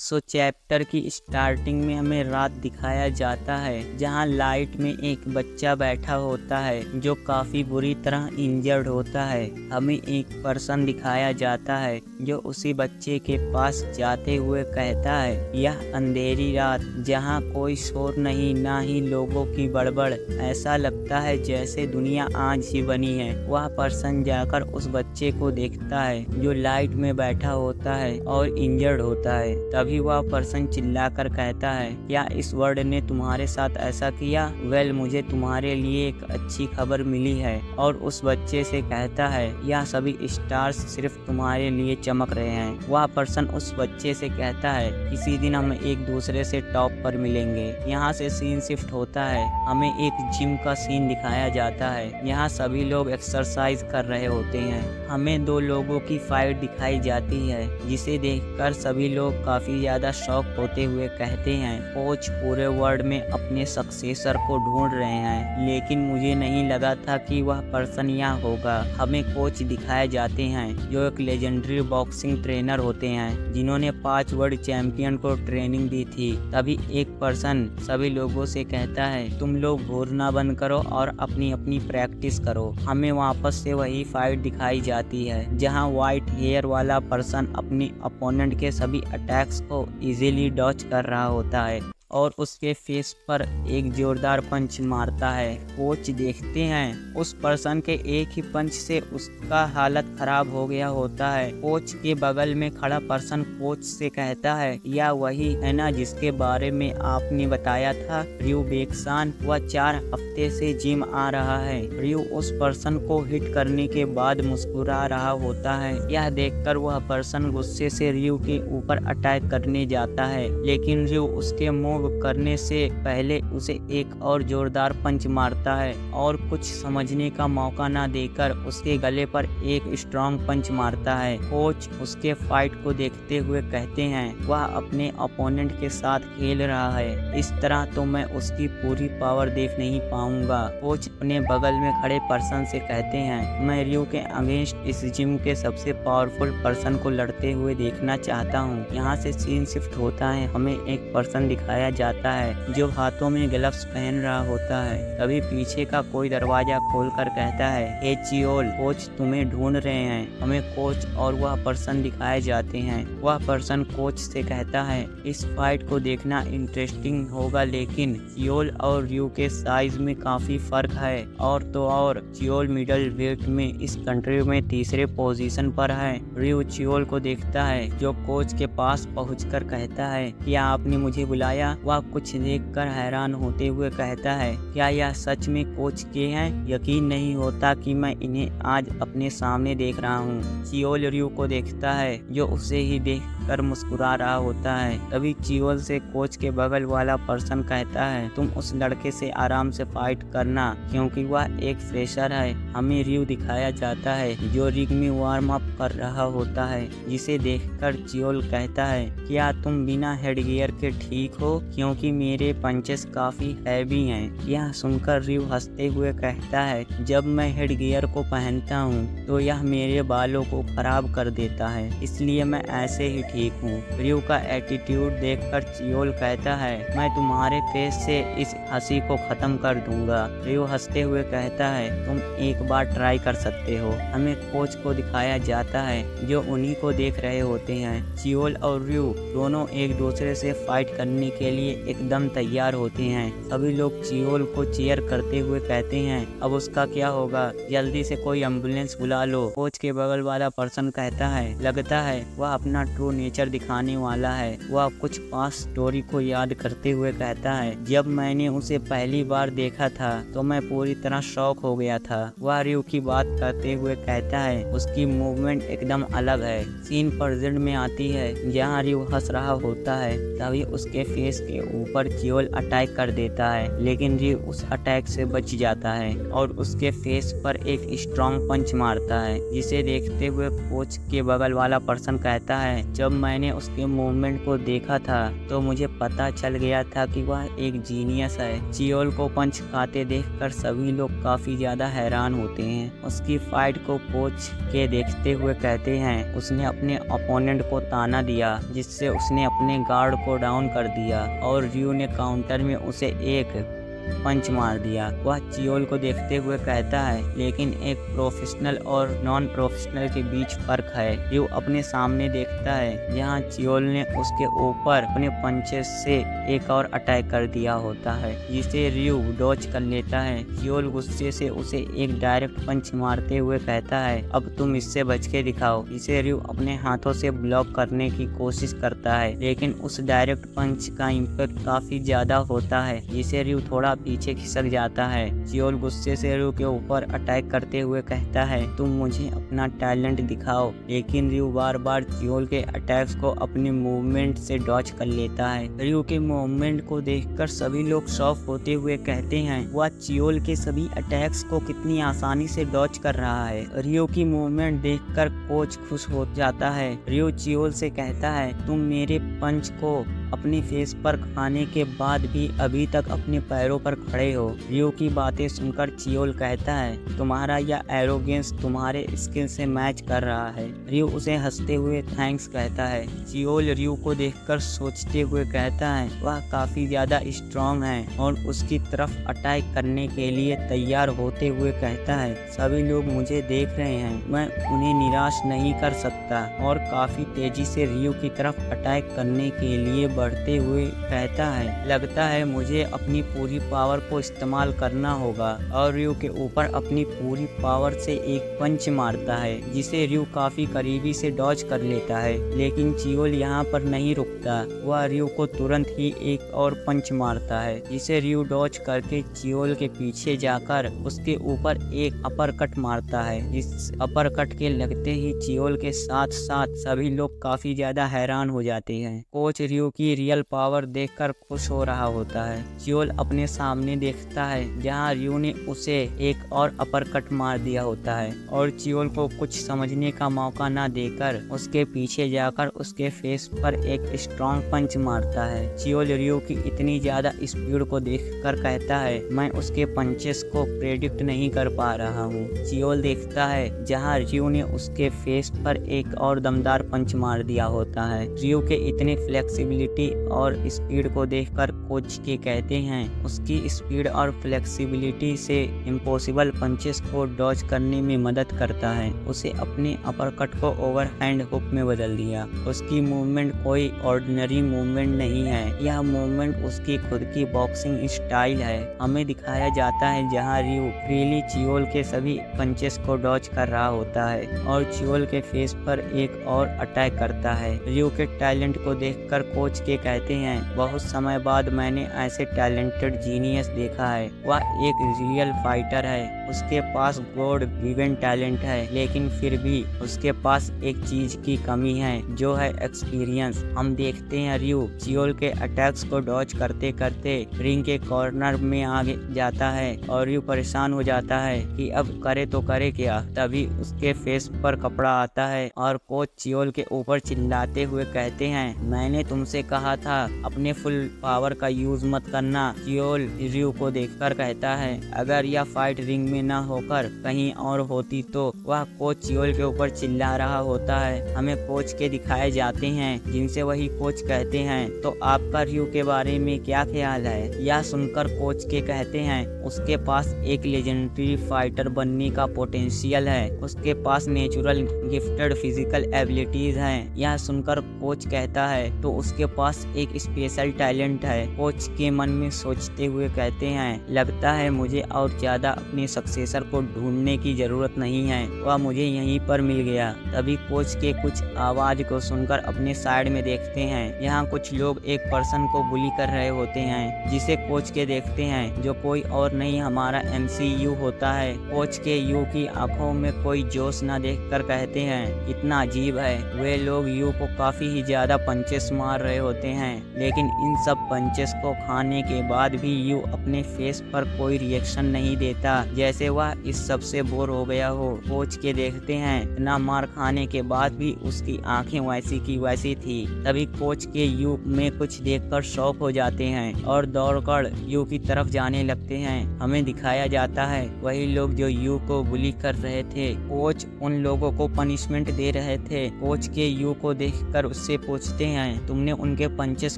सो chapter की starting में हमें रात दिखाया जाता है जहां लाइट में एक बच्चा बैठा होता है जो काफ़ी बुरी तरह इंजर्ड होता है। हमें एक पर्सन दिखाया जाता है जो उसी बच्चे के पास जाते हुए कहता है, यह अंधेरी रात जहां कोई शोर नहीं ना ही लोगों की बड़बड़, ऐसा लगता है जैसे दुनिया आज ही बनी है। वह पर्सन जाकर उस बच्चे को देखता है जो लाइट में बैठा होता है और इंजर्ड होता है। तभी वह पर्सन चिल्लाकर कहता है, क्या इस वर्ल्ड ने तुम्हारे साथ ऐसा किया? वेल, मुझे तुम्हारे लिए एक अच्छी खबर मिली है। और उस बच्चे से कहता है, यह सभी स्टार्स सिर्फ तुम्हारे लिए चमक रहे हैं। वह पर्सन उस बच्चे से कहता है, किसी दिन हम एक दूसरे से टॉप पर मिलेंगे। यहाँ से सीन शिफ्ट होता है, हमें एक जिम का सीन दिखाया जाता है। यहाँ सभी लोग एक्सरसाइज कर रहे होते हैं। हमें दो लोगों की फाइट दिखाई जाती है जिसे देखकर सभी लोग काफी ज्यादा शॉक होते हुए कहते हैं, कोच पूरे वर्ल्ड में अपने सक्सेसर को ढूंढ रहे हैं, लेकिन मुझे नहीं लगा था कि वह पर्सन यहाँ होगा। हमें कोच दिखाए जाते हैं जो एक लेजेंडरी बॉक्सिंग ट्रेनर होते हैं जिन्होंने 5 वर्ल्ड चैंपियन को ट्रेनिंग दी थी। तभी एक पर्सन सभी लोगों से कहता है, तुम लोग घूरना बंद करो और अपनी अपनी प्रैक्टिस करो। हमें वापस से वही फाइट दिखाई जाती है जहां व्हाइट हेयर वाला पर्सन अपने अपोनेंट के सभी अटैक्स को इजीली डॉच कर रहा होता है और उसके फेस पर एक जोरदार पंच मारता है। कोच देखते हैं उस पर्सन के एक ही पंच से उसका हालत खराब हो गया होता है। कोच के बगल में खड़ा पर्सन कोच से कहता है, यह वही है ना जिसके बारे में आपने बताया था? रियो बेक्सान, वह 4 हफ्ते से जिम आ रहा है। रियो उस पर्सन को हिट करने के बाद मुस्कुरा रहा होता है। यह देखकर वह पर्सन गुस्से से रियो के ऊपर अटैक करने जाता है, लेकिन रियो उसके मुंह करने से पहले उसे एक और जोरदार पंच मारता है और कुछ समझने का मौका ना देकर उसके गले पर एक स्ट्रॉन्ग पंच मारता है। कोच उसके फाइट को देखते हुए कहते हैं, वह अपने अपोनेंट के साथ खेल रहा है, इस तरह तो मैं उसकी पूरी पावर देख नहीं पाऊंगा। कोच अपने बगल में खड़े पर्सन से कहते हैं, मैं रियो के अगेंस्ट इस जिम के सबसे पावरफुल पर्सन को लड़ते हुए देखना चाहता हूँ। यहाँ से सीन शिफ्ट होता है, हमें एक पर्सन दिखाया जाता है जो हाथों में ग्लव्स पहन रहा होता है। तभी पीछे का कोई दरवाजा खोलकर कहता है, हे चियोल, कोच तुम्हें ढूंढ रहे हैं। हमें कोच और वह पर्सन दिखाए जाते हैं। वह पर्सन कोच से कहता है, इस फाइट को देखना इंटरेस्टिंग होगा, लेकिन चियोल और रियो के साइज में काफी फर्क है। और तो और चियोल मिडल वेट में इस कंट्री में तीसरे पोजीशन पर है। रियो चियोल को देखता है जो कोच के पास पहुंचकर कहता है, क्या आपने मुझे बुलाया? वह कुछ देखकर हैरान होते हुए कहता है, क्या यह सच में कोच के हैं? यकीन नहीं होता कि मैं इन्हें आज अपने सामने देख रहा हूँ। चियोल रियो को देखता है जो उसे ही देखकर मुस्कुरा रहा होता है। तभी चियोल से कोच के बगल वाला पर्सन कहता है, तुम उस लड़के से आराम से फाइट करना क्योंकि वह एक फ्रेशर है। हमें रियो दिखाया जाता है जो रिग में वार्म अप कर रहा होता है, जिसे देखकर चियोल कहता है, क्या तुम बिना हेडगियर के ठीक हो? क्योंकि मेरे पंचेस काफी हैवी हैं। यह सुनकर रियो हंसते हुए कहता है, जब मैं हेड गियर को पहनता हूँ तो यह मेरे बालों को खराब कर देता है, इसलिए मैं ऐसे ही ठीक हूँ। रियो का एटीट्यूड देखकर चियोल कहता है, मैं तुम्हारे फेस से इस हंसी को खत्म कर दूंगा। रियो हंसते हुए कहता है, तुम एक बार ट्राई कर सकते हो। हमें कोच को दिखाया जाता है जो उन्हीं को देख रहे होते हैं। चियोल और रियो दोनों एक दूसरे से फाइट करने के लिए एकदम तैयार होते हैं। सभी लोग चियोल को चीयर करते हुए कहते हैं, अब उसका क्या होगा? जल्दी से कोई एम्बुलेंस बुला लो। कोच के बगल वाला पर्सन कहता है, लगता है वह अपना ट्रू नेचर दिखाने वाला है। वह कुछ पास्ट स्टोरी को याद करते हुए कहता है, जब मैंने उसे पहली बार देखा था तो मैं पूरी तरह शॉक हो गया था। वह रियो की बात करते हुए कहता है, उसकी मूवमेंट एकदम अलग है। सीन प्रेजेंट में आती है जहाँ रियो हंस रहा होता है। तभी उसके फेस के ऊपर चियोल अटैक कर देता है, लेकिन रियो उस अटैक से बच जाता है और उसके फेस पर एक स्ट्रॉन्ग पंच मारता है, जिसे देखते हुए कोच के बगल वाला पर्सन कहता है, जब मैंने उसके मूवमेंट को देखा था तो मुझे पता चल गया था कि वह एक जीनियस है। चियोल को पंच खाते देखकर सभी लोग काफी ज्यादा हैरान होते हैं। उसकी फाइट को कोच के देखते हुए कहते हैं उसने अपने अपोनेंट को ताना दिया, जिससे उसने अपने गार्ड को डाउन कर दिया और रियो ने काउंटर में उसे एक पंच मार दिया। वह चियोल को देखते हुए कहता है लेकिन एक प्रोफेशनल और नॉन प्रोफेशनल के बीच फर्क है। रियो अपने सामने देखता है जहां चियोल ने उसके ऊपर अपने पंचेस से एक और अटैक कर दिया होता है, जिसे रियो डॉज कर लेता है। चियोल गुस्से से उसे एक डायरेक्ट पंच मारते हुए कहता है अब तुम इससे बच के दिखाओ, जिसे रियो अपने हाथों से ब्लॉक करने की कोशिश करता है, लेकिन उस डायरेक्ट पंच का इम्पैक्ट काफी ज्यादा होता है, जिसे रियो थोड़ा पीछे खिसक जाता है। चियोल गुस्से से रियो के ऊपर अटैक करते हुए कहता है तुम मुझे अपना टैलेंट दिखाओ, लेकिन रियो बार बार चियोल के अटैक्स को अपने मूवमेंट से डॉज कर लेता है। रियो के मूवमेंट को देखकर सभी लोग शॉक होते हुए कहते हैं वह चियोल के सभी अटैक्स को कितनी आसानी से डॉज कर रहा है। रियो की मूवमेंट देखकर कोच खुश हो जाता है। रियो चियोल से कहता है तुम मेरे पंच को अपने फेस पर खाने के बाद भी अभी तक अपने पैरों पर खड़े हो। रियो की बातें सुनकर चियोल कहता है तुम्हारा यह एरोगेंस तुम्हारे स्किल से मैच कर रहा है। रियो उसे हंसते हुए थैंक्स कहता है। चियोल रियो को देखकर सोचते हुए कहता है वह काफी ज्यादा स्ट्रांग है और उसकी तरफ अटैक करने के लिए तैयार होते हुए कहता है सभी लोग मुझे देख रहे हैं, मैं उन्हें निराश नहीं कर सकता, और काफी तेजी से रियो की तरफ अटैक करने के लिए बढ़ते हुए कहता है लगता है मुझे अपनी पूरी पावर को इस्तेमाल करना होगा, और रियो के ऊपर अपनी पूरी पावर से एक पंच मारता है, जिसे रियो काफी करीबी से डॉज कर लेता है। लेकिन चियोल यहाँ पर नहीं रुकता, वह रियो को तुरंत ही एक और पंच मारता है, जिसे रियो डॉज करके चियोल के पीछे जाकर उसके ऊपर एक अपर कट मारता है। इस अपर कट के लगते ही चियोल के साथ साथ सभी लोग काफी ज्यादा हैरान हो जाते हैं। कोच रियो की रियल पावर देखकर खुश हो रहा होता है। चियोल अपने सामने देखता है जहां रियो ने उसे एक और अपर कट मार दिया होता है, और चियोल को कुछ समझने का मौका न देकर उसके पीछे जाकर उसके फेस पर एक स्ट्रॉन्ग पंच मारता है। चियोल रियो की इतनी ज्यादा स्पीड को देखकर कहता है मैं उसके पंचेस को प्रेडिक्ट नहीं कर पा रहा हूँ। चियोल देखता है जहाँ रियो ने उसके फेस पर एक और दमदार पंच मार दिया होता है। रियो के इतने फ्लेक्सिबिलिटी और स्पीड को देखकर कोच के कहते हैं उसकी स्पीड और फ्लेक्सिबिलिटी से इम्पॉसिबल पंचेस को डॉज करने में मदद करता है। उसे अपने अपर कट को ओवरहैंड हुक में बदल दिया। उसकी मूवमेंट कोई ऑर्डिनरी मूवमेंट नहीं है, यह मूवमेंट उसकी खुद की बॉक्सिंग स्टाइल है। हमें दिखाया जाता है जहां रियो फ्रीली चियोल के सभी पंचेस को डॉज कर रहा होता है और चियोल के फेस पर एक और अटैक करता है। रियो के टैलेंट को देखकर कोच के कहते हैं बहुत समय बाद मैंने ऐसे टैलेंटेड जीनियस देखा है। वह एक रियल फाइटर है, उसके पास गॉड गिवन टैलेंट है, लेकिन फिर भी उसके पास एक चीज की कमी है जो है एक्सपीरियंस। हम देखते हैं रियो चियोल के अटैक्स को डॉज करते करते रिंग के कॉर्नर में आगे जाता है और रियो परेशान हो जाता है कि अब करे तो करे क्या। तभी उसके फेस पर कपड़ा आता है और कोच चियोल के ऊपर चिल्लाते हुए कहते हैं मैंने तुमसे कहा था अपने फुल पावर का यूज मत करना। चियोल रियो को देखकर कहता है अगर यह फाइट रिंग में न होकर कहीं और होती तो। वह कोच चियोल के ऊपर चिल्ला रहा होता है। हमें कोच के दिखाए जाते हैं जिनसे वही कोच कहते हैं तो आपका रियो के बारे में क्या ख्याल है। यह सुनकर कोच के कहते हैं उसके पास एक लेजेंडरी फाइटर बनने का पोटेंशियल है, उसके पास नेचुरल गिफ्टेड फिजिकल एबिलिटीज हैं। यह सुनकर कोच कहता है तो उसके पास एक स्पेशल टैलेंट है। कोच के मन में सोचते हुए कहते हैं लगता है मुझे और ज्यादा अपने सक्सेसर को ढूंढने की जरूरत नहीं है, वह मुझे यहीं पर मिल गया। तभी कोच के कुछ आवाज को सुनकर अपने साइड में देखते हैं। यहाँ कुछ लोग एक पर्सन को बुली कर रहे होते हैं जिसे कोच के देखते हैं, जो कोई और नहीं हमारा MCU होता है। कोच के यू की आंखों में कोई जोश न देखकर कहते हैं कितना अजीब है। वे लोग यू को काफी ही ज्यादा पंचेस मार रहे होते होते हैं, लेकिन इन सब पंचेस को खाने के बाद भी यू अपने फेस पर कोई रिएक्शन नहीं देता, जैसे वह इस सब से बोर हो गया हो। कोच के देखते हैं इतना मार खाने के बाद भी उसकी आंखें वैसी की वैसी थी। तभी कोच के यू में कुछ देखकर शॉक हो जाते हैं और दौड़कर यू की तरफ जाने लगते हैं। हमें दिखाया जाता है वही लोग जो यू को बुली कर रहे थे। कोच उन लोगों को पनिशमेंट दे रहे थे। कोच के यू को देखकर उससे पूछते हैं, तुमने उनके पंचेस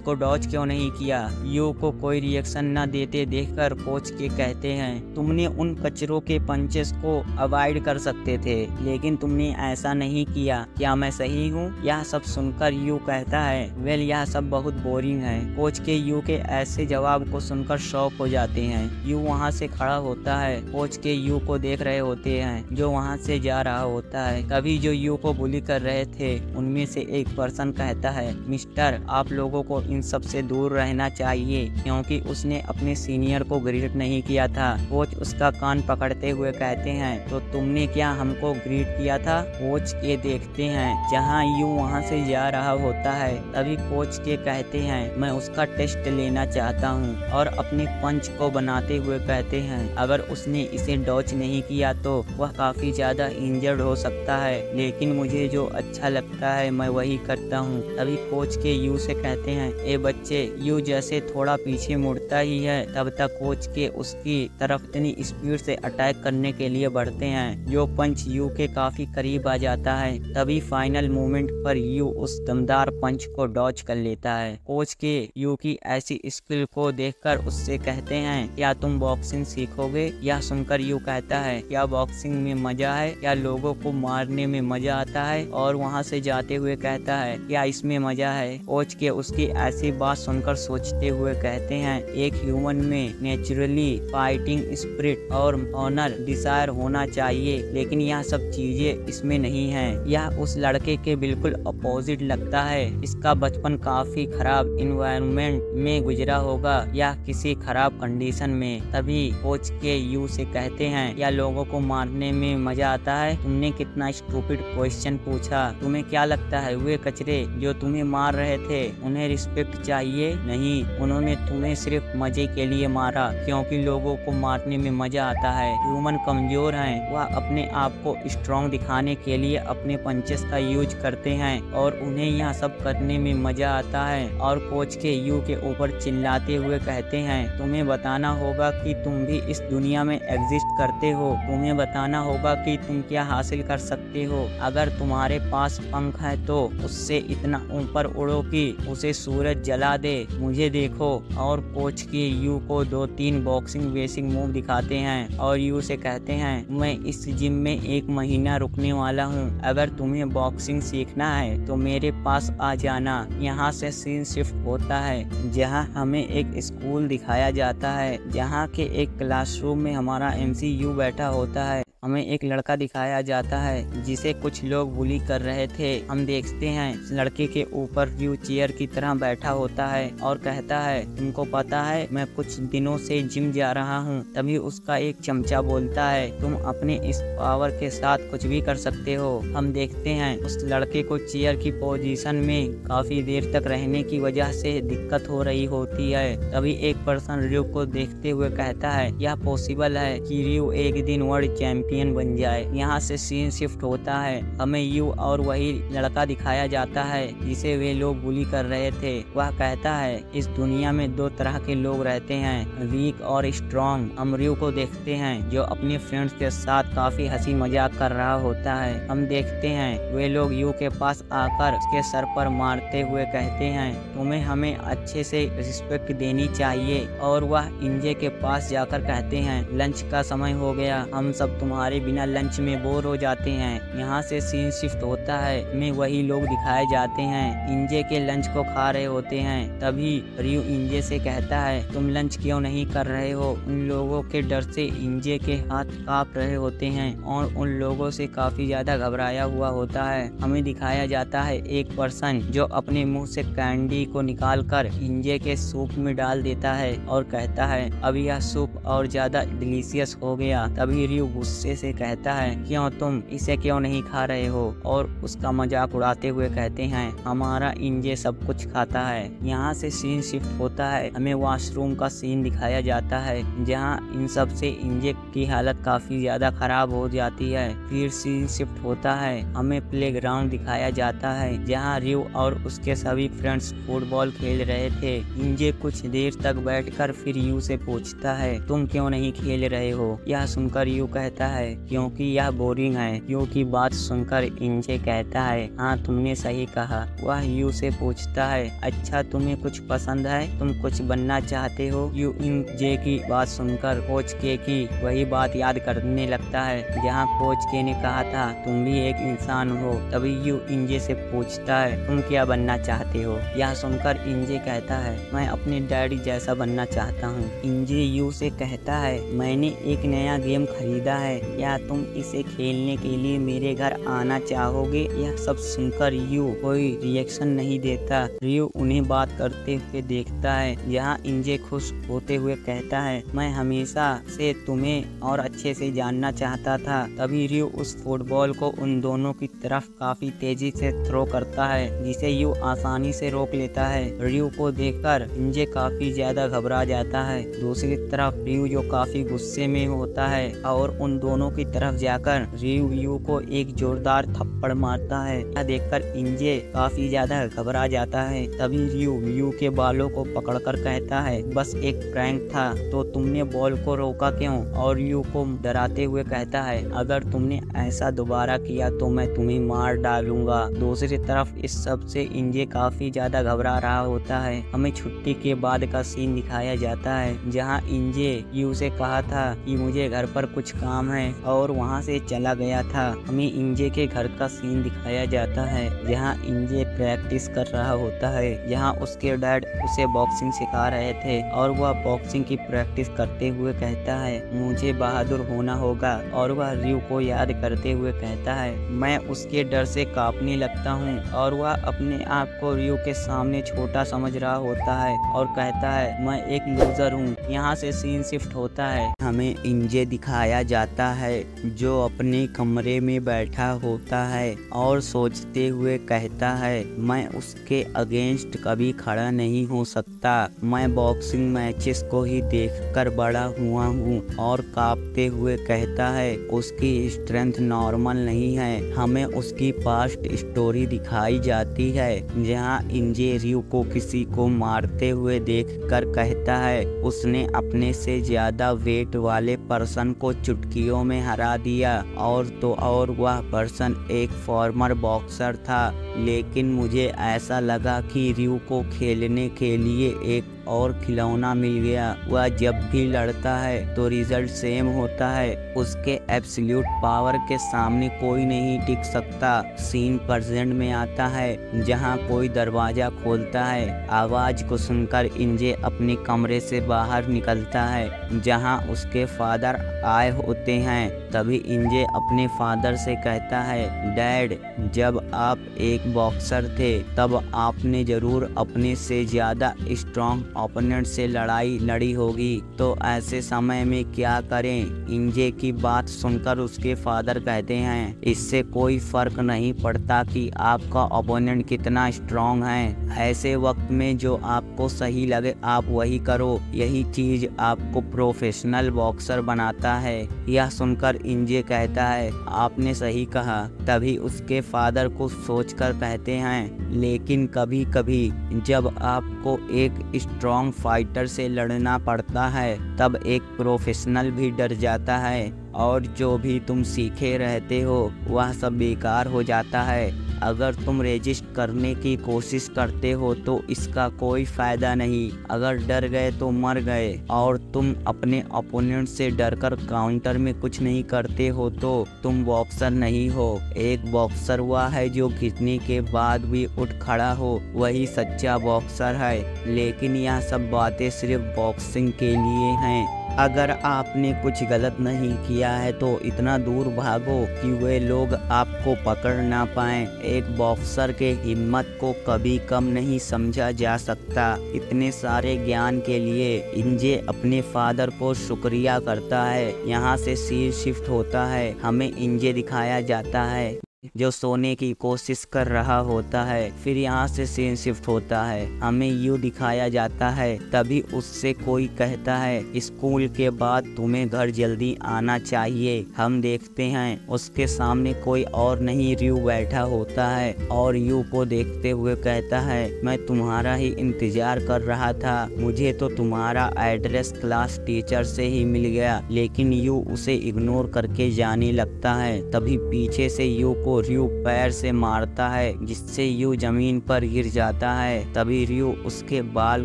को डॉज क्यों नहीं किया? यू को कोई रिएक्शन न देते देखकर कोच के कहते हैं, तुमने उन कचरों के पंचेस को अवॉइड कर सकते थे, लेकिन तुमने ऐसा नहीं किया। क्या मैं सही हूँ? यह सब सुनकर यू कहता है, वेल यह सब बहुत बोरिंग है। कोच के यू के ऐसे जवाब को सुनकर शॉक हो जाते हैं। यू वहाँ से खड़ा होता है, कोच के यू को देख रहे होते हैं जो वहाँ से जा रहा होता है। तभी जो यू को बुली कर रहे थे उनमें से एक पर्सन कहता है, मिस्टर आप लोगों को इन सब से दूर रहना चाहिए, क्योंकि उसने अपने सीनियर को ग्रीट नहीं किया था। कोच उसका कान पकड़ते हुए कहते हैं, तो तुमने क्या हमको ग्रीट किया था? कोच के देखते हैं जहाँ यू वहाँ से जा रहा होता है। तभी कोच के कहते हैं, मैं उसका टेस्ट लेना चाहता हूँ, और अपने पंच को बनाते हुए कहते हैं, अगर उसने इसे डॉच नहीं किया तो वह काफी ज्यादा इंजर्ड हो सकता है, लेकिन मुझे जो अच्छा लगता है मैं वही करता हूँ। तभी कोच के यू से कहते हैं, ए बच्चे, यू जैसे थोड़ा पीछे मुड़ता ही है तब तक कोच के उसकी तरफ इतनी स्पीड से अटैक करने के लिए बढ़ते हैं जो पंच यू के काफी करीब आ जाता है। तभी फाइनल मोमेंट पर यू उस दमदार पंच को डॉज कर लेता है। कोच के यू की ऐसी स्किल को देखकर उससे कहते हैं, क्या तुम बॉक्सिंग सीखोगे? यह सुनकर यू कहता है, क्या बॉक्सिंग में मजा है? क्या लोगों को मारने में मजा आता है? और वहाँ से जाते हुए कहता है, क्या इसमें मजा है? कोच के उसकी ऐसी बात सुनकर सोचते हुए कहते हैं, एक ह्यूमन में नेचुरली फाइटिंग स्पिरिट और ऑनर डिजायर होना चाहिए, लेकिन यह सब चीजें इसमें नहीं है। यह उस लड़के के बिल्कुल अपोजिट लगता है। इसका बचपन काफी खराब इन्वायरमेंट में गुजरा होगा या किसी खराब कंडीशन में। तभी कोच के यू से कहते हैं, या लोगों को मारने में मजा आता है? तुमने कितना स्टूपिड क्वेश्चन पूछा। तुम्हें क्या लगता है वे कचरे जो तुम्हें मार रहे थे उन्हें रिस्पेक्ट चाहिए? नहीं, उन्होंने तुम्हें सिर्फ मजे के लिए मारा, क्योंकि लोगों को मारने में मजा आता है। ह्यूमन कमजोर हैं, वह अपने आप को स्ट्रॉन्ग दिखाने के लिए अपने पंचेस का यूज करते हैं और उन्हें यह सब करने में मजा आता है। और कोच के यू के ऊपर चिल्लाते हुए कहते हैं, तुम्हें बताना होगा कि तुम भी इस दुनिया में एग्जिस्ट करते हो। तुम्हें बताना होगा कि तुम क्या हासिल कर सकते हो। अगर तुम्हारे पास पंख है तो उससे इतना ऊपर उड़ो कि उसे सूरज जला दे। मुझे देखो। और कोच के यू को 2-3 बॉक्सिंग बेसिक मूव दिखाते हैं और यू से कहते हैं, मैं इस जिम में 1 महीना रुकने वाला हूँ। अगर तुम्हें बॉक्सिंग सीखना है तो मेरे पास आ जाना। यहाँ से सीन शिफ्ट होता है जहाँ हमें एक स्कूल दिखाया जाता है, जहाँ के एक क्लासरूम में हमारा MC यू बैठा होता है। हमें एक लड़का दिखाया जाता है जिसे कुछ लोग बुली कर रहे थे। हम देखते हैं इस लड़के के ऊपर यू चेयर की तरह बैठा होता है और कहता है, तुमको पता है मैं कुछ दिनों से जिम जा रहा हूँ। तभी उसका एक चमचा बोलता है, तुम अपने इस पावर के साथ कुछ भी कर सकते हो। हम देखते हैं उस लड़के को चेयर की पोजीशन में काफी देर तक रहने की वजह से दिक्कत हो रही होती है। तभी एक पर्सन रियो को देखते हुए कहता है, यह पॉसिबल है कि रियो एक दिन वर्ल्ड चैंपियन बन जाए। यहाँ से सीन शिफ्ट होता है, हमें यू और वही लड़का दिखाया जाता है जिसे वे लोग बुली कर रहे थे। वह कहता है, इस दुनिया में 2 तरह के लोग रहते हैं, वीक और स्ट्रॉन्ग। हम रियो को देखते हैं जो अपने फ्रेंड्स के साथ काफी हंसी मजाक कर रहा होता है। हम देखते हैं वे लोग यू के पास आकर उसके सर पर मारते हुए कहते हैं, तुम्हें हमें अच्छे से रिस्पेक्ट देनी चाहिए। और वह इंजे के पास जाकर कहते हैं, लंच का समय हो गया, हम सब तुम्हारे बिना लंच में बोर हो जाते हैं। यहाँ से सीन शिफ्ट होता है, में वही लोग दिखाए जाते हैं इंजे के लंच को खा रहे होते हैं। तभी रियो इंजे से कहता है, तुम लंच क्यों नहीं कर रहे हो? उन लोगों के डर से इंजे के हाथ कांप रहे होते हैं और उन लोगों से काफी ज्यादा घबराया हुआ होता है। हमें दिखाया जाता है एक पर्सन जो अपने मुंह से कैंडी को निकाल कर इंजे के सूप में डाल देता है और कहता है, अब यह सूप और ज्यादा डिलीशियस हो गया। तभी रियो गुस्से गुस्से से कहता है, क्यों तुम इसे क्यों नहीं खा रहे हो, और उसका मजाक उड़ाते हुए कहते हैं, हमारा इंजे सब कुछ खाता है। यहाँ से सीन शिफ्ट होता है, हमें वॉशरूम का सीन दिखाया जाता है जहाँ इन सब से इंजे की हालत काफी ज्यादा खराब हो जाती है। फिर सीन शिफ्ट होता है, हमें प्लेग्राउंड दिखाया जाता है जहाँ रियो और उसके सभी फ्रेंड्स फुटबॉल खेल रहे थे। इंजे कुछ देर तक बैठकर फिर यू से पूछता है, तुम क्यों नहीं खेल रहे हो। यह सुनकर यू कहता है, क्योंकि यह बोरिंग है। यू की बात सुनकर इंजे कहता है, हाँ तुमने सही कहा। वह यू से पूछता है, अच्छा तुम्हें कुछ पसंद है, तुम कुछ बनना चाहते हो। यू इंजे की बात सुनकर कोच के की वही बात याद करने लगता है जहाँ कोच के ने कहा था, तुम भी एक इंसान हो। तभी यू इंजे से पूछता है, तुम क्या बनना चाहते हो। यह सुनकर इंजे कहता है, मैं अपने डैडी जैसा बनना चाहता हूँ। इंजे यू से कहता है, मैंने एक नया गेम खरीदा है, क्या तुम इसे खेलने के लिए मेरे घर आना चाहोगे। यह सब सुनकर यू कोई रिएक्शन नहीं देता। रियो उन्हें बात करते हुए देखता है जहाँ इंजे खुश होते हुए कहता है, मैं हमेशा से तुम्हें और अच्छे से जानना चाहता था। तभी रियो उस फुटबॉल को उन दोनों की तरफ काफी तेजी से थ्रो करता है जिसे यू आसानी से रोक लेता है। रियो को देखकर इंजे काफी ज्यादा घबरा जाता है। दूसरी तरफ रियो जो काफी गुस्से में होता है और उन दोनों की तरफ जाकर रियो यू को एक जोरदार थप्पड़ मारता है। यह देखकर इंजे काफी ज्यादा घबरा जाता है। तभी रियो यू के बालों को पकड़कर कहता है, बस एक प्रैंक था, तो तुमने बॉल को रोका क्यों। और यू को डराते हुए कहता है, अगर तुमने ऐसा दोबारा किया तो मैं तुम्हें मार डालूंगा। दूसरी तरफ इस सब से इंजे काफी ज्यादा घबरा रहा होता है। हमें छुट्टी के बाद का सीन दिखाया जाता है जहां इंजे यू से कहा था कि मुझे घर पर कुछ काम है और वहां से चला गया था। हमें इंजे के घर का सीन दिखाया जाता है जहां इंजे प्रैक्टिस कर रहा होता है, जहां उसके डैड उसे बॉक्सिंग सिखा रहे थे और वह बॉक्सिंग की प्रैक्टिस करते हुए कहता है, मुझे बहादुर होना होगा। और वह रियो को याद करते हुए कहता है, मैं उसके डर से कांपने लगता हूँ। और वह अपने आप को रियो के सामने छोटा समझ रहा होता है और कहता है, मैं एक लूजर हूँ। यहाँ से सीन शिफ्ट होता है, हमें इंजे दिखाया जाता है जो अपने कमरे में बैठा होता है और सोचते हुए कहता है, मैं उसके अगेंस्ट कभी खड़ा नहीं हो सकता। मैं बॉक्सिंग मैचेस को ही देखकर बड़ा हुआ हूँ। और कांपते हुए कहता है, उसकी स्ट्रेंथ नॉर्मल नहीं है। हमें उसकी पास्ट स्टोरी दिखाई जाती है जहाँ इंजे रियो को किसी को मारते हुए देखकर कहता है, उसने अपने से ज्यादा वेट वाले पर्सन को चुटकियों में हरा दिया। और तो और वह पर्सन एक फॉर्मर बॉक्सर था। लेकिन मुझे ऐसा लगा कि रियो को खेलने के लिए एक और खिलौना मिल गया। वह जब भी लड़ता है तो रिजल्ट सेम होता है। उसके एब्सोल्यूट पावर के सामने कोई नहीं टिक सकता। सीन प्रेजेंट में आता है जहां कोई दरवाजा खोलता है। आवाज को सुनकर इंजे अपने कमरे से बाहर निकलता है जहां उसके फादर आए होते हैं। तभी इंजे अपने फादर से कहता है, डैड, जब आप एक बॉक्सर थे तब आपने जरूर अपने से ज्यादा स्ट्रॉन्ग ओपोनेंट से लड़ाई लड़ी होगी, तो ऐसे समय में क्या करें। इंजे की बात सुनकर उसके फादर कहते हैं, इससे कोई फर्क नहीं पड़ता कि आपका ओपोनेंट कितना स्ट्रॉन्ग है। ऐसे वक्त में जो आपको सही लगे आप वही करो, यही चीज आपको प्रोफेशनल बॉक्सर बनाता है। यह सुनकर इंजे कहता है, आपने सही कहा। तभी उसके फादर को सोचकर कहते हैं, लेकिन कभी कभी जब आपको एक स्ट्रॉन्ग फाइटर से लड़ना पड़ता है तब एक प्रोफेशनल भी डर जाता है और जो भी तुम सीखे रहते हो वह सब बेकार हो जाता है। अगर तुम रेजिस्ट करने की कोशिश करते हो तो इसका कोई फायदा नहीं। अगर डर गए तो मर गए। और तुम अपने ओपोनेंट से डरकर काउंटर में कुछ नहीं करते हो तो तुम बॉक्सर नहीं हो। एक बॉक्सर वह है जो गिरने के बाद भी उठ खड़ा हो, वही सच्चा बॉक्सर है। लेकिन यह सब बातें सिर्फ बॉक्सिंग के लिए हैं। अगर आपने कुछ गलत नहीं किया है तो इतना दूर भागो कि वे लोग आपको पकड़ ना पाएं। एक बॉक्सर के हिम्मत को कभी कम नहीं समझा जा सकता। इतने सारे ज्ञान के लिए इंजे अपने फादर को शुक्रिया करता है। यहाँ से सीन शिफ्ट होता है, हमें इंजे दिखाया जाता है जो सोने की कोशिश कर रहा होता है। फिर यहाँ से सीन शिफ्ट होता है, हमें यू दिखाया जाता है। तभी उससे कोई कहता है स्कूल के बाद तुम्हें घर जल्दी आना चाहिए। हम देखते हैं उसके सामने कोई और नहीं रयू बैठा होता है और यू को देखते हुए कहता है मैं तुम्हारा ही इंतजार कर रहा था। मुझे तो तुम्हारा एड्रेस क्लास टीचर से ही मिल गया। लेकिन यू उसे इग्नोर करके जाने लगता है। तभी पीछे से यू को रयू पैर से मारता है जिससे यू जमीन पर गिर जाता है। तभी रयू उसके बाल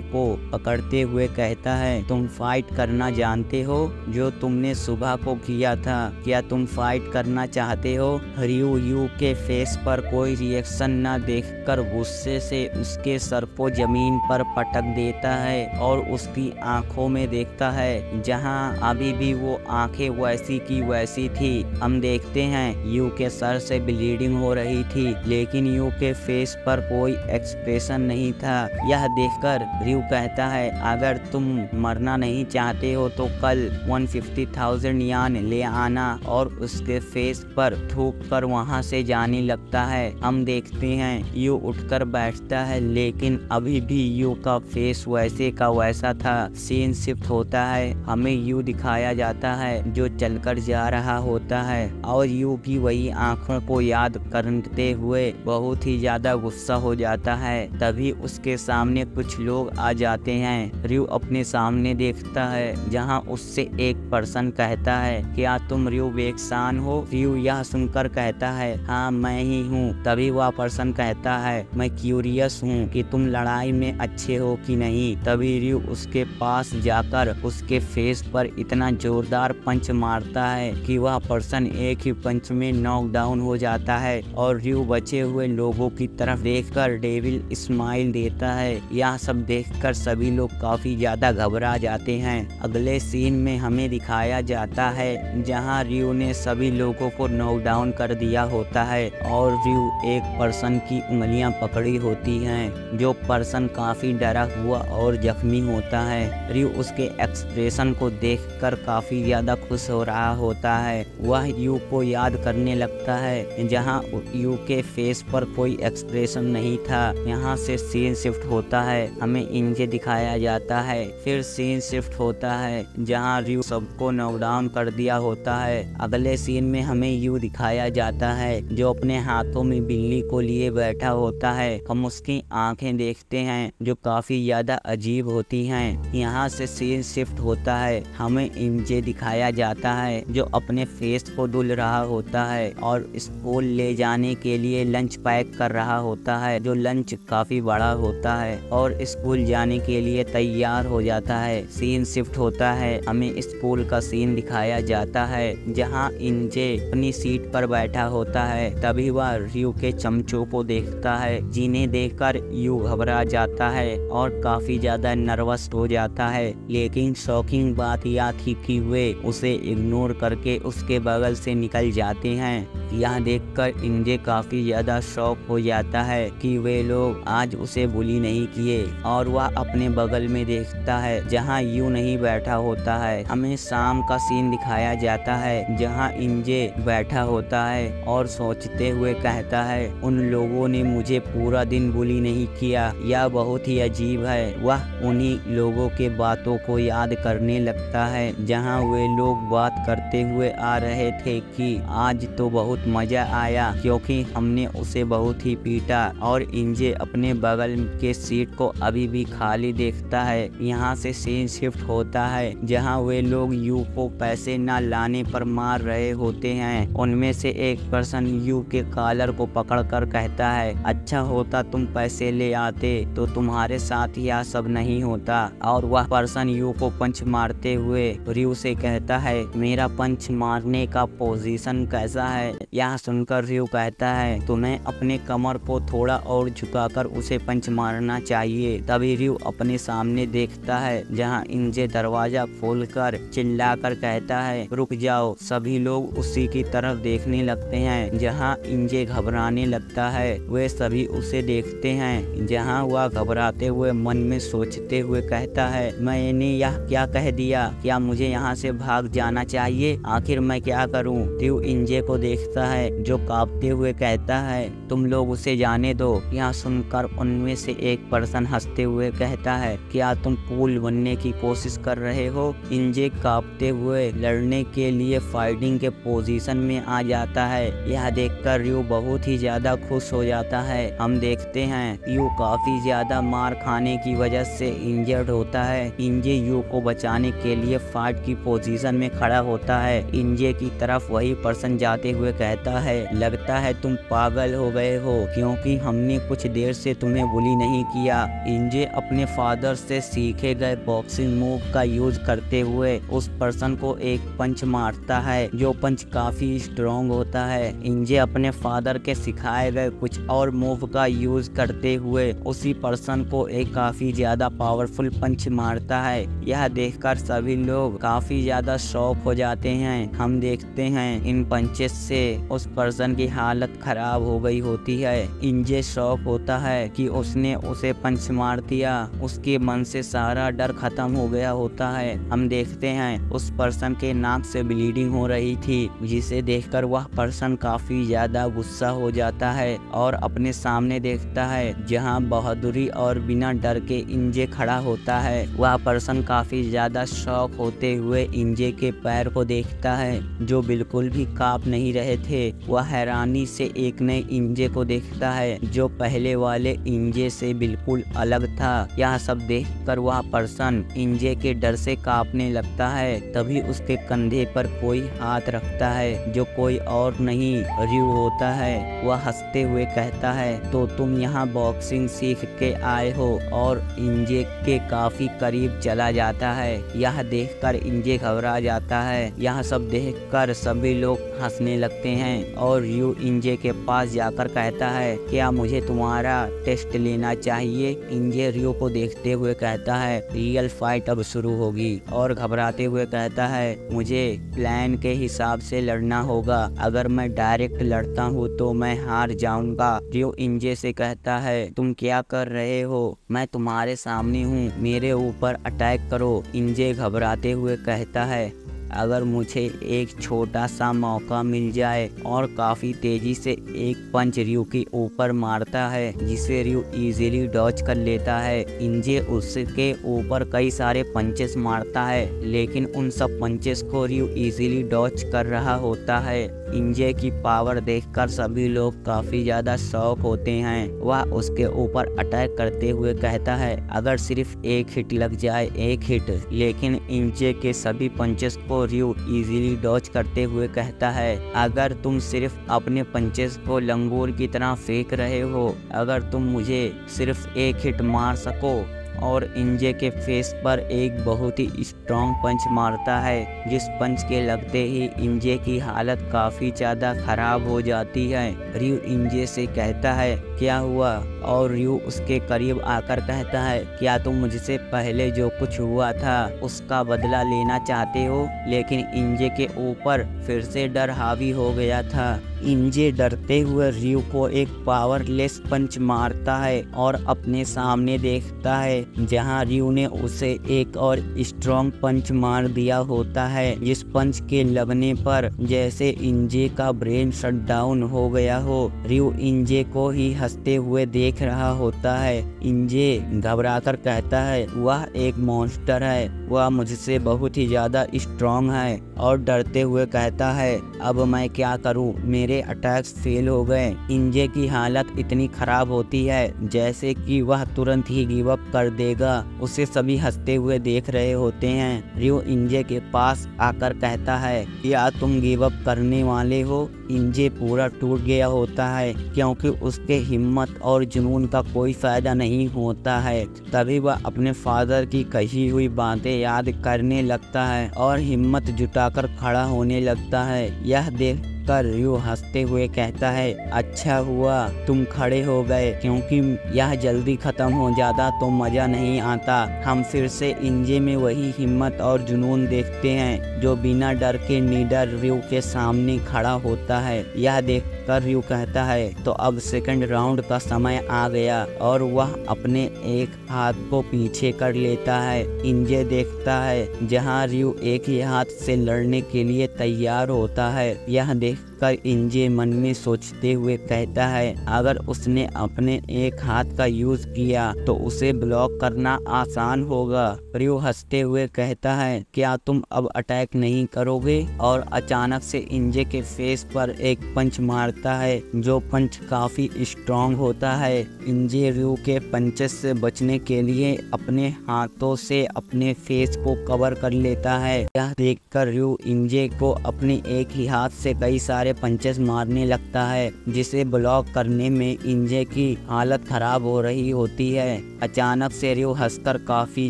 को पकड़ते हुए कहता है तुम फाइट करना जानते हो जो तुमने सुबह को किया था। क्या तुम फाइट करना चाहते हो? रयू यू के फेस पर कोई रिएक्शन न देखकर गुस्से से उसके सर को जमीन पर पटक देता है और उसकी आंखों में देखता है जहां अभी भी वो आंखें वैसी की वैसी थी। हम देखते हैं यू के सर से ब्लीडिंग हो रही थी लेकिन यू के फेस पर कोई एक्सप्रेशन नहीं था। यह देखकर रयू कहता है अगर तुम मरना नहीं चाहते हो तो कल 150,000 यान ले आना और उसके फेस पर थूक कर वहां से जाने लगता है। हम देखते हैं यू उठकर बैठता है लेकिन अभी भी यू का फेस वैसे का वैसा था। सीन शिफ्ट होता है, हमें यू दिखाया जाता है जो चलकर जा रहा होता है और यू की वही आंखों को याद करते हुए बहुत ही ज्यादा गुस्सा हो जाता है। तभी उसके सामने कुछ लोग आ जाते हैं। रयू अपने सामने देखता है जहां उससे एक पर्सन कहता है क्या तुम रयू वेक्सान हो? रयू यह सुनकर कहता है हाँ मैं ही हूँ। तभी वह पर्सन कहता है मैं क्यूरियस हूँ कि तुम लड़ाई में अच्छे हो कि नहीं। तभी रयू उसके पास जाकर उसके फेस पर इतना जोरदार पंच मारता है कि वह पर्सन एक ही पंच में नॉक डाउन हो जाता है और रयू बचे हुए लोगों की तरफ देखकर डेविल स्माइल देता है। यह सब देखकर सभी लोग काफी ज्यादा घबरा जाते हैं। अगले सीन में हमें दिखाया जाता है जहां रयू ने सभी लोगों को नॉक डाउन कर दिया होता है और रयू एक पर्सन की उंगलियां पकड़ी होती हैं जो पर्सन काफी डरा हुआ और जख्मी होता है। रयू उसके एक्सप्रेशन को देखकर काफी ज्यादा खुश हो रहा होता है। वह यू को याद करने लगता है जहां यू के फेस पर कोई एक्सप्रेशन नहीं था। यहाँ से सीन शिफ्ट होता है, हमें इंजे दिखाया जाता है। फिर सीन शिफ्ट होता है जहाँ रयू सबको नॉकडाउन कर दिया होता है। अगले सीन में हमें यू दिखाया जाता है जो अपने हाथों में बिल्ली को लिए बैठा होता है। हम उसकी आंखें देखते हैं जो काफी ज्यादा अजीब होती हैं। यहाँ से सीन शिफ्ट होता है, हमें इंजे दिखाया जाता है जो अपने फेस को धुल रहा होता है और स्कूल ले जाने के लिए लंच पैक कर रहा होता है जो लंच काफी बड़ा होता है और स्कूल जाने के लिए तैयार हो जाता है। सीन शिफ्ट होता है, हमें स्कूल का सीन दिखाया जाता है जहां इंजे अपनी सीट पर बैठा होता है। तभी वह रयू के चमचों को देखता है जिन्हें देखकर यू घबरा जाता है और काफी ज्यादा नर्वस हो जाता है। लेकिन शॉकिंग बात यह थी कि वे उसे इग्नोर करके उसके बगल से निकल जाते हैं। यह देखकर इंजे काफी ज्यादा शॉक हो जाता है कि वे लोग आज उसे बुली नहीं किए और वह अपने बगल में देखता है जहां यू नहीं बैठा होता है। हमें शाम का सीन दिखाया जाता है जहां इंजे बैठा होता है और सोचते हुए कहता है उन लोगों ने मुझे पूरा दिन बुली नहीं किया, यह बहुत ही अजीब है। वह उन्हीं लोगों के बातों को याद करने लगता है जहां वे लोग बात करते हुए आ रहे थे कि आज तो बहुत मजा आया क्योंकि हमने उसे बहुत ही पीटा। और इंजे अपने बगल के सीट को अभी भी खाली देखता है। यहाँ से सीन शिफ्ट होता है जहाँ वे लोग यू को पैसे न लाने पर मार रहे होते हैं। उनमें से एक पर्सन यू के कॉलर को पकड़कर कहता है अच्छा होता तुम पैसे ले आते तो तुम्हारे साथ यह सब नहीं होता। और वह पर्सन यू को पंच मारते हुए रयू से कहता है मेरा पंच मारने का पोजीशन कैसा है? यह सुन सुनकर रयू कहता है तुम्हें अपने कमर को थोड़ा और झुकाकर उसे पंच मारना चाहिए। तभी रयू अपने सामने देखता है जहाँ इंजे दरवाजा खोलकर चिल्लाकर कहता है रुक जाओ। सभी लोग उसी की तरफ देखने लगते हैं जहाँ इंजे घबराने लगता है। वे सभी उसे देखते हैं जहाँ वह घबराते हुए मन में सोचते हुए कहता है मैंने यह क्या कह दिया? क्या मुझे यहाँ से भाग जाना चाहिए? आखिर मैं क्या करूँ? रयू इंजे को देखता है जो कांपते हुए कहता है तुम लोग उसे जाने दो। यह सुनकर उनमें से एक पर्सन हंसते हुए कहता है क्या तुम कूल बनने की कोशिश कर रहे हो? इंजे कांपते हुए लड़ने के लिए फाइटिंग के पोजीशन में आ जाता है। यह देखकर रयू बहुत ही ज्यादा खुश हो जाता है। हम देखते हैं रयू काफी ज्यादा मार खाने की वजह से इंजर्ड होता है। इंजे यू को बचाने के लिए फाइट की पोजीशन में खड़ा होता है। इंजे की तरफ वही पर्सन जाते हुए कहता है लगता है तुम पागल हो गए हो क्योंकि हमने कुछ देर से तुम्हें बुली नहीं किया। इंजे अपने फादर से सीखे गए बॉक्सिंग मूव का यूज करते हुए उस पर्सन को एक पंच मारता है जो पंच काफी स्ट्रॉन्ग होता है। इंजे अपने फादर के सिखाए गए कुछ और मूव का यूज करते हुए उसी पर्सन को एक काफी ज्यादा पावरफुल पंच मारता है। यह देखकर सभी लोग काफी ज्यादा शॉक हो जाते हैं। हम देखते हैं इन पंचेस से उस पर्सन की हालत खराब हो गई होती है। इंजे शॉक होता है कि उसने उसे पंच मार दिया। उसके मन से सारा डर खत्म हो गया होता है। हम देखते हैं उस पर्सन के नाक से ब्लीडिंग हो रही थी जिसे देखकर वह पर्सन काफी ज्यादा गुस्सा हो जाता है और अपने सामने देखता है जहां बहादुरी और बिना डर के इंजे खड़ा होता है। वह पर्सन काफी ज्यादा शॉक होते हुए इंजे के पैर को देखता है जो बिल्कुल भी कांप नहीं रहे थे। वह हैरानी से एक नए इंजे को देखता है जो पहले वाले इंजे से बिल्कुल अलग था। यह सब देखकर वह पर्सन इंजे के डर से कांपने लगता है। तभी उसके कंधे पर कोई हाथ रखता है जो कोई और नहीं रयू होता है। वह हंसते हुए कहता है तो तुम यहाँ बॉक्सिंग सीख के आए हो और इंजे के काफी करीब चला जाता है। यह देखकर इंजे घबरा जाता है। यह सब देखकर सभी लोग हंसने लगते हैं और रयू इंजे के पास जाकर कहता है क्या मुझे तुम्हारा टेस्ट लेना चाहिए? इंजे रयू को देखते हुए कहता है रियल फाइट अब शुरू होगी और घबराते हुए कहता है मुझे प्लान के हिसाब से लड़ना होगा। अगर मैं डायरेक्ट लड़ता हूँ तो मैं हार जाऊंगा। रयू इंजे से कहता है तुम क्या कर रहे हो? मैं तुम्हारे सामने हूँ, मेरे ऊपर अटैक करो। इंजे घबराते हुए कहता है अगर मुझे एक छोटा सा मौका मिल जाए और काफी तेजी से एक पंच रयू के ऊपर मारता है जिसे रयू इजीली डॉज कर लेता है। इंजे उसके ऊपर कई सारे पंचेस मारता है लेकिन उन सब पंचेस को रयू इजीली डॉज कर रहा होता है। इंजे की पावर देखकर सभी लोग काफी ज्यादा शॉक होते हैं। वह उसके ऊपर अटैक करते हुए कहता है अगर सिर्फ एक हिट लग जाए, एक हिट। लेकिन इंजे के सभी पंचेस को रयू इजीली डॉज करते हुए कहता है अगर तुम सिर्फ अपने पंचेस को लंगूर की तरह फेंक रहे हो, अगर तुम मुझे सिर्फ एक हिट मार सको। और इंजे के फेस पर एक बहुत ही स्ट्रॉन्ग पंच मारता है जिस पंच के लगते ही इंजे की हालत काफी ज्यादा खराब हो जाती है। रयू इंजे से कहता है क्या हुआ? और रयू उसके करीब आकर कहता है क्या तुम मुझसे पहले जो कुछ हुआ था उसका बदला लेना चाहते हो? लेकिन इंजे के ऊपर फिर से डर हावी हो गया था। इंजे डरते हुए रयू को एक पावरलेस पंच मारता है और अपने सामने देखता है जहां रयू ने उसे एक और स्ट्रॉन्ग पंच मार दिया होता है जिस पंच के लगने पर जैसे इंजे का ब्रेन शट डाउन हो गया हो। रयू इंजे को ही हंसते हुए देख रहा होता है। इंजे घबराकर कहता है वह एक मॉन्स्टर है, वह मुझसे बहुत ही ज्यादा स्ट्रॉन्ग है। और डरते हुए कहता है अब मैं क्या करूं, मेरे अटैक्स फेल हो गए। इंजे की हालत इतनी खराब होती है जैसे कि वह तुरंत ही गिव अप कर देगा। उसे सभी हंसते हुए देख रहे होते हैं। रयू इंजे के पास आकर कहता है क्या तुम गिव अप करने वाले हो? इंजे पूरा टूट गया होता है क्योंकि उसके हिम्मत और जुनून का कोई फायदा नहीं होता है। तभी वह अपने फादर की कही हुई बातें याद करने लगता है और हिम्मत जुटाकर खड़ा होने लगता है। यह देख देखकर रयू हंसते हुए कहता है, अच्छा हुआ तुम खड़े हो गए, क्योंकि यह जल्दी खत्म हो जाता तो मजा नहीं आता। हम फिर से इंजे में वही हिम्मत और जुनून देखते हैं जो बिना डर के निडर रयू के सामने खड़ा होता है। यह देखकर रयू कहता है, तो अब सेकंड राउंड का समय आ गया, और वह अपने एक हाथ को पीछे कर लेता है। इंजे देखता है जहां रयू एक ही हाथ से लड़ने के लिए तैयार होता है। यह देखकर इंजे मन में सोचते हुए कहता है, अगर उसने अपने एक हाथ का यूज किया तो उसे ब्लॉक करना आसान होगा। रयू हंसते हुए कहता है, क्या तुम अब अटैक नहीं करोगे? और अचानक से इंजे के फेस पर एक पंच मारता है, जो पंच काफी स्ट्रॉन्ग होता है। इंजे रयू के पंचेस से बचने के लिए अपने हाथों से अपने फेस को कवर कर लेता है। यह देखकर रयू इंजे को अपने एक ही हाथ से कई सारे पंचेस मारने लगता है, जिसे ब्लॉक करने में इंजे की हालत खराब हो रही होती है। अचानक से रयू हंसकर काफी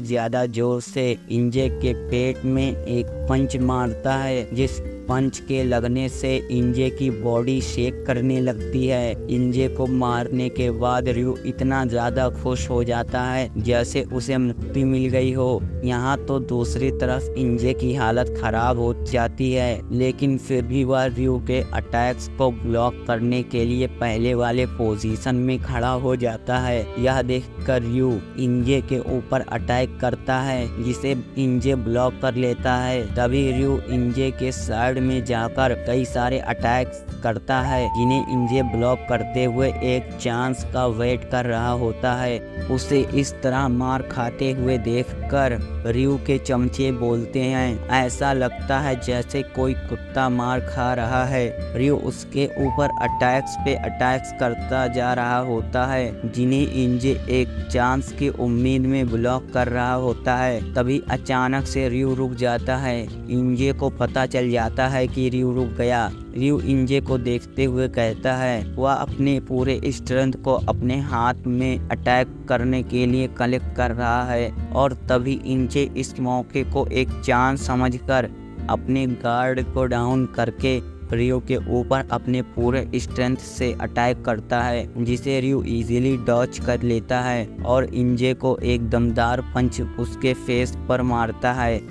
ज्यादा जोर से इंजे के पेट में एक पंच मारता है, जिस पंच के लगने से इंजे की बॉडी शेक करने लगती है। इंजे को मारने के बाद रयू इतना ज्यादा खुश हो जाता है जैसे उसे मुक्ति मिल गई हो। यहाँ तो दूसरी तरफ इंजे की हालत खराब हो जाती है, लेकिन फिर भी वह रयू के अटैक्स को ब्लॉक करने के लिए पहले वाले पोजीशन में खड़ा हो जाता है। यह देखकर रयू इंजे के ऊपर अटैक करता है, जिसे इंजे ब्लॉक कर लेता है। तभी रयू इंजे के साइड में जाकर कई सारे अटैक्स करता है, जिन्हें इंजे ब्लॉक करते हुए एक चांस का वेट कर रहा होता है। उसे इस तरह मार खाते हुए देखकर रयू के चमचे बोलते हैं, ऐसा लगता है जैसे कोई कुत्ता मार खा रहा है। रयू उसके ऊपर अटैक्स पे अटैक्स करता जा रहा होता है, जिन्हें इंजे एक चांस की उम्मीद में ब्लॉक कर रहा होता है। तभी अचानक से रयू रुक जाता है। इंजे को पता चल जाता है कि रयू रुक गया। रयू इंजे को देखते हुए कहता है, वह अपने पूरे स्ट्रेंथ को अपने हाथ में अटैक करने के लिए कलेक्ट कर रहा है, और तभी इंजे इस मौके को एक चांस समझकर अपने गार्ड को डाउन करके रयू के ऊपर अपने पूरे स्ट्रेंथ से अटैक करता है, जिसे रयू इजीली डॉच कर लेता है और इंजे को एक दमदार पंच उसके फेस पर मारता है।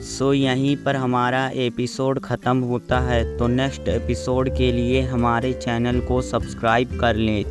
सो यहीं पर हमारा एपिसोड ख़त्म होता है। तो नेक्स्ट एपिसोड के लिए हमारे चैनल को सब्सक्राइब कर लें।